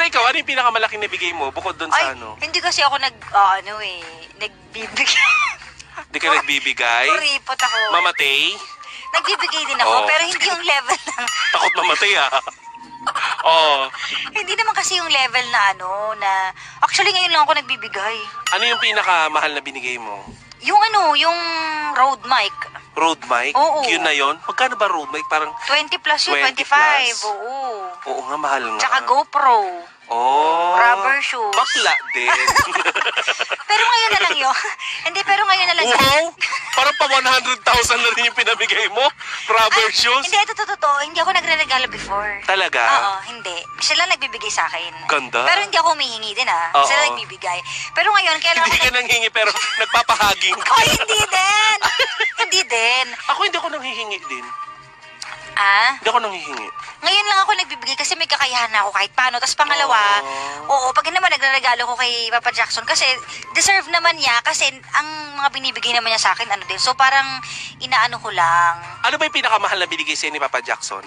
ikaw, ano yung pinakamalaking nabigay mo bukod doon sa ano? Hindi kasi ako nagbibigay. Hindi ka nagbibigay? Kuripot ako. Mamatay? Nagbibigay din ako, pero hindi yung level na... Takot mamatay Oo. Hindi naman kasi yung level na na... Actually, ngayon lang ako nagbibigay. Ano yung pinakamahal na binigay mo? Yung yung road mic. Road mic? Oo. Yun na yun? Magkano ba road mic? Parang 20 plus yun, 20 25. plus? Oo. Oo nga, mahal nga. Tsaka GoPro. Oh. Rubber shoes. Bakla din. Pero ngayon na lang yun. Hindi, pero ngayon na lang yun. Wow! Parang pa 100,000 na rin yung pinamigay mo. Rubber shoes. Hindi, ito totoo. Hindi ako nagre-regalo before. Talaga? Oo, hindi. Sila nagbibigay sa akin. Ganda. Pero hindi ako humihingi din Oo. Sila nagbibigay. Pero ngayon, kailangan Hindi ka nanghingi pero nagpapahaging ka. Oh, hindi din. Hindi din. Ako hindi ako nanghihingi din. Ah? Hindi ako nanghihingi. Ngayon lang ako nagbibigay kasi may kakayahan na ako kahit paano. Tapos pangalawa, oo, pag naman nagre-regalo ko kay Papa Jackson kasi deserve naman niya kasi ang mga binibigay naman niya sa akin din. So parang inaano ko lang. Ano ba yung pinakamahal na binigay sa'yo ni Papa Jackson?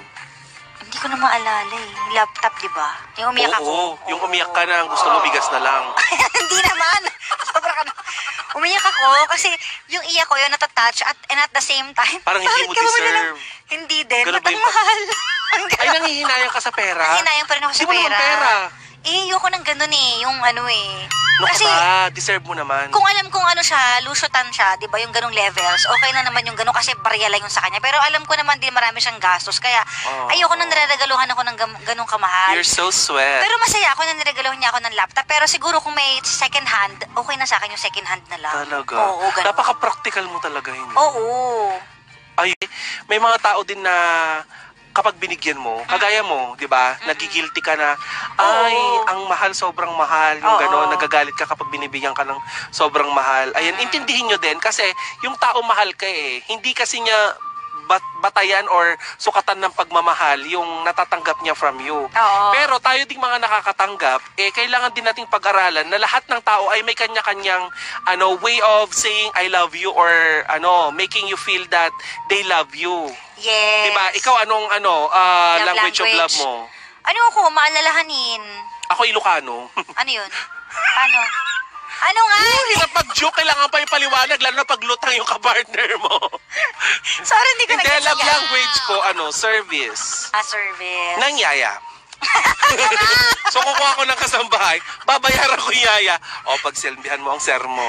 Hindi ko na maalala Laptop, di ba? Yung umiyak ako. Oo, yung umiyak ka na gusto mo bigas na lang. Hindi naman. Sobra ka na. Umiyak ako kasi yung iyak ko yun natatouch and at the same time. Parang hindi mo deserve. Hindi din. Ganun Ba't ba ang yung mahal? Ay, nangihinayang ka sa pera? Nangihinayang pa rin ako sa Di mo naman pera. Ayoko ng ganun yung Kasi, deserve mo naman. Kung alam kong siya, lusutan siya, di ba, yung ganung levels, okay na naman yung ganun kasi barya lang yung sa kanya. Pero alam ko naman din marami siyang gastos. Kaya ayoko nang niregaluhan ako ng ganung kamahal. You're so sweet. Pero masaya ako na niregaluhan niya ako ng laptop. Pero siguro kung may second hand, okay na sa akin yung second hand na lang. Talaga? Oo, ganun. Napaka-practical mo talaga yun. Oo. Ay, may mga tao din na kapag binigyan mo, kagaya mo, di ba, nagigilty ka na, ay, ang mahal, sobrang mahal, yung gano'n, nagagalit ka kapag binibigyan ka ng sobrang mahal. Ayan, intindihin nyo din, kasi yung tao mahal ka hindi kasi niya batayan or sukatan ng pagmamahal yung natatanggap niya from you. Pero tayo ding mga nakakatanggap, kailangan din nating pag-aralan na lahat ng tao ay may kanya-kanyang way of saying I love you or making you feel that they love you. Yes. Diba? Ikaw anong language of love mo? Ano ako, maalalahanin? Ako Ilocano. Ano yun? Paano? Ano nga? Hirap mag-joke, kailangan pa yung paliwanag, lalo na paglutang yung kapartner mo. Sorry, hindi ko Hindi, love language ko, service. Service. Nang yaya. So, kukuha ko ng kasambahay, babayaran ko yung yaya. O, pagsilbihan mo ang sermo.